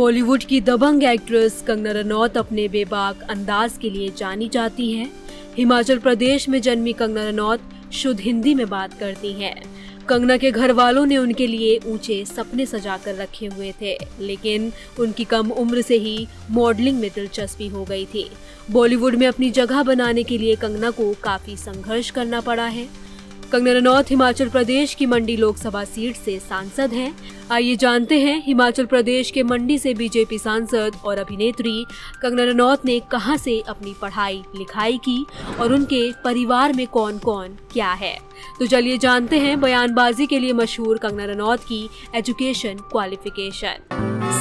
बॉलीवुड की दबंग एक्ट्रेस कंगना रनौत अपने बेबाक अंदाज के लिए जानी जाती हैं। हिमाचल प्रदेश में जन्मी कंगना रनौत शुद्ध हिंदी में बात करती हैं। कंगना के घर वालों ने उनके लिए ऊंचे सपने सजा कर रखे हुए थे, लेकिन उनकी कम उम्र से ही मॉडलिंग में दिलचस्पी हो गई थी। बॉलीवुड में अपनी जगह बनाने के लिए कंगना को काफी संघर्ष करना पड़ा है। कंगना रनौत हिमाचल प्रदेश की मंडी लोकसभा सीट से सांसद हैं। आइए जानते हैं हिमाचल प्रदेश के मंडी से बीजेपी सांसद और अभिनेत्री कंगना रनौत ने कहां से अपनी पढ़ाई लिखाई की और उनके परिवार में कौन कौन क्या है। तो चलिए जानते हैं बयानबाजी के लिए मशहूर कंगना रनौत की एजुकेशन क्वालिफिकेशन।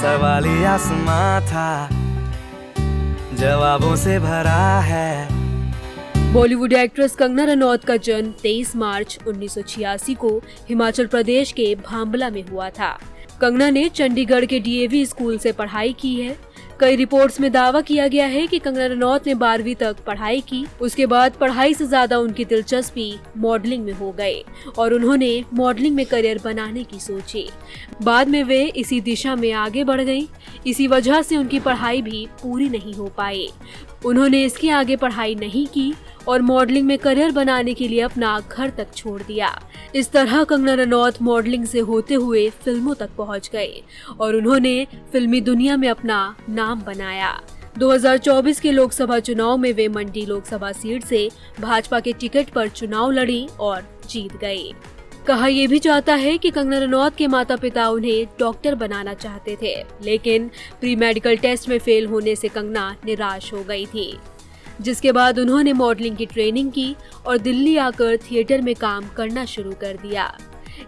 सवाल आसमां था, जवाबों से भरा है। बॉलीवुड एक्ट्रेस कंगना रनौत का जन्म 23 मार्च 1986 को हिमाचल प्रदेश के भांबला में हुआ था। कंगना ने चंडीगढ़ के डीएवी स्कूल से पढ़ाई की है। कई रिपोर्ट्स में दावा किया गया है कि कंगना रनौत ने 12वीं तक पढ़ाई की। उसके बाद पढ़ाई से ज्यादा उनकी दिलचस्पी मॉडलिंग में हो गई और उन्होंने मॉडलिंग में करियर बनाने की सोची। बाद में वे इसी दिशा में आगे बढ़ गई। इसी वजह से उनकी पढ़ाई भी पूरी नहीं हो पाई। उन्होंने इसके आगे पढ़ाई नहीं की और मॉडलिंग में करियर बनाने के लिए अपना घर तक छोड़ दिया। इस तरह कंगना रनौत मॉडलिंग से होते हुए फिल्मों तक पहुंच गए और उन्होंने फिल्मी दुनिया में अपना नाम बनाया। 2024 के लोकसभा चुनाव में वे मंडी लोकसभा सीट से भाजपा के टिकट पर चुनाव लड़ी और जीत गई। कहा यह भी जाता है कि कंगना रनौत के माता पिता उन्हें डॉक्टर बनाना चाहते थे, लेकिन प्री मेडिकल टेस्ट में फेल होने से कंगना निराश हो गई थी, जिसके बाद उन्होंने मॉडलिंग की ट्रेनिंग की और दिल्ली आकर थिएटर में काम करना शुरू कर दिया।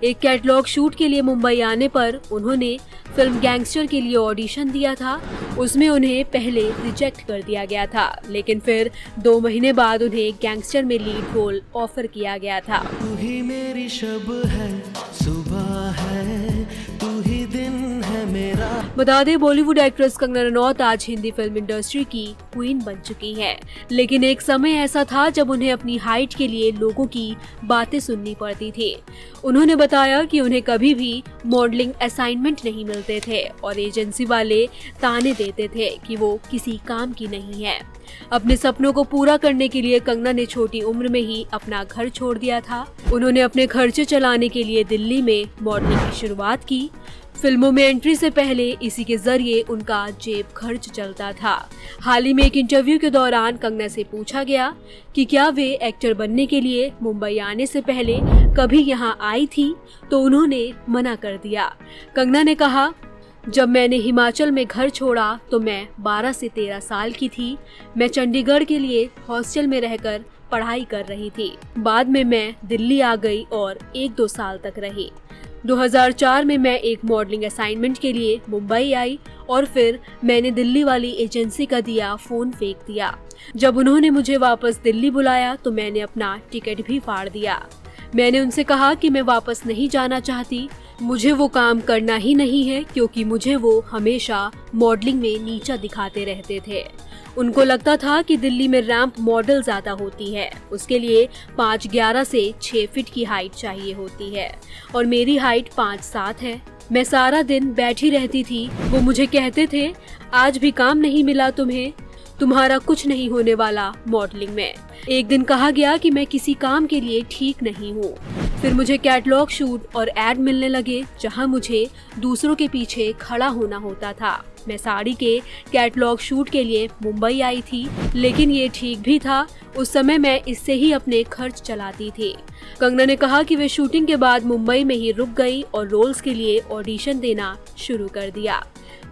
एक कैटलॉग शूट के लिए मुंबई आने पर उन्होंने फिल्म गैंगस्टर के लिए ऑडिशन दिया था। उसमें उन्हें पहले रिजेक्ट कर दिया गया था, लेकिन फिर 2 महीने बाद उन्हें गैंगस्टर में लीड रोल ऑफर किया गया था। तू ही मेरी शब है, सुबह है, तू ही दिन है मेरा। बता दें, बॉलीवुड एक्ट्रेस कंगना रनौत आज हिंदी फिल्म इंडस्ट्री की क्वीन बन चुकी है, लेकिन एक समय ऐसा था जब उन्हें अपनी हाइट के लिए लोगों की बातें सुननी पड़ती थी। उन्होंने बताया कि उन्हें कभी भी मॉडलिंग असाइनमेंट नहीं मिलते थे और एजेंसी वाले ताने देते थे कि वो किसी काम की नहीं है। अपने सपनों को पूरा करने के लिए कंगना ने छोटी उम्र में ही अपना घर छोड़ दिया था। उन्होंने अपने खर्चे चलाने के लिए दिल्ली में मॉडलिंग की शुरुआत की। फिल्मों में एंट्री से पहले इसी के जरिए उनका जेब खर्च चलता था। हाल ही में एक इंटरव्यू के दौरान कंगना से पूछा गया कि क्या वे एक्टर बनने के लिए मुंबई आने से पहले कभी यहां आई थी, तो उन्होंने मना कर दिया। कंगना ने कहा, जब मैंने हिमाचल में घर छोड़ा तो मैं 12 से 13 साल की थी। मैं चंडीगढ़ के लिए हॉस्टल में रहकर पढ़ाई कर रही थी। बाद में मैं दिल्ली आ गई और 1-2 साल तक रही। 2004 में मैं एक मॉडलिंग असाइनमेंट के लिए मुंबई आई और फिर मैंने दिल्ली वाली एजेंसी का दिया फोन फेंक दिया। जब उन्होंने मुझे वापस दिल्ली बुलाया तो मैंने अपना टिकट भी फाड़ दिया। मैंने उनसे कहा कि मैं वापस नहीं जाना चाहती, मुझे वो काम करना ही नहीं है, क्योंकि मुझे वो हमेशा मॉडलिंग में नीचा दिखाते रहते थे। उनको लगता था कि दिल्ली में रैंप मॉडल ज्यादा होती है, उसके लिए 5'11" से 6 फीट की हाइट चाहिए होती है और मेरी हाइट 5'7" है। मैं सारा दिन बैठी रहती थी। वो मुझे कहते थे, आज भी काम नहीं मिला तुम्हें, तुम्हारा कुछ नहीं होने वाला मॉडलिंग में। एक दिन कहा गया कि मैं किसी काम के लिए ठीक नहीं हूँ। फिर मुझे कैटलॉग शूट और एड मिलने लगे, जहाँ मुझे दूसरों के पीछे खड़ा होना होता था। मैं साड़ी के कैटलॉग शूट के लिए मुंबई आई थी, लेकिन ये ठीक भी था। उस समय मैं इससे ही अपने खर्च चलाती थी। कंगना ने कहा कि वे शूटिंग के बाद मुंबई में ही रुक गई और रोल्स के लिए ऑडिशन देना शुरू कर दिया।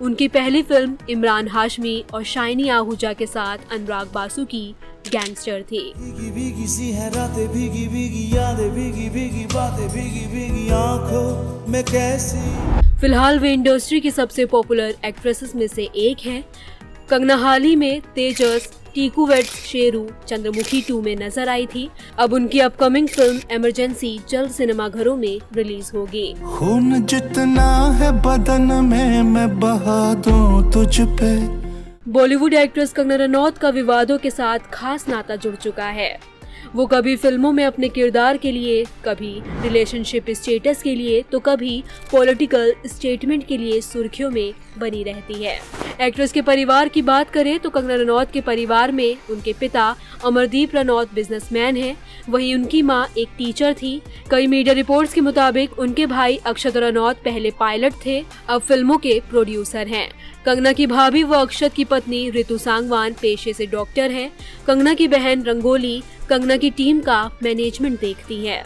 उनकी पहली फिल्म इमरान हाशमी और शाइनी आहूजा के साथ अनुराग बासु की गैंगस्टर थी। भीगी भीगी सी है रातें, भीगी भीगी यादें, भीगी भीगी बातें, भीगी भीगी आंखों में कैसी। फिलहाल वे इंडस्ट्री की सबसे पॉपुलर एक्ट्रेसेस में से एक हैं। कंगना हाल ही में तेजस, टीकू वेड्स शेरू, चंद्रमुखी 2 में नजर आई थी। अब उनकी अपकमिंग फिल्म इमरजेंसी जल्द सिनेमाघरों में रिलीज होगी। खून जितना है बदन में मैं बहा दूं तुझ पे। बॉलीवुड एक्ट्रेस कंगना रनौत का विवादों के साथ खास नाता जुड़ चुका है। वो कभी फिल्मों में अपने किरदार के लिए, कभी रिलेशनशिप स्टेटस के लिए, तो कभी पॉलिटिकल स्टेटमेंट के लिए सुर्खियों में बनी रहती है। एक्ट्रेस के परिवार की बात करें तो कंगना रनौत के परिवार में उनके पिता अमरदीप रनौत बिजनेसमैन हैं, वहीं उनकी मां एक टीचर थी। कई मीडिया रिपोर्ट्स के मुताबिक उनके भाई अक्षत रनौत पहले पायलट थे, अब फिल्मों के प्रोड्यूसर हैं। कंगना की भाभी व अक्षत की पत्नी रितु सांगवान पेशे से डॉक्टर है। कंगना की बहन रंगोली कंगना की टीम का मैनेजमेंट देखती है।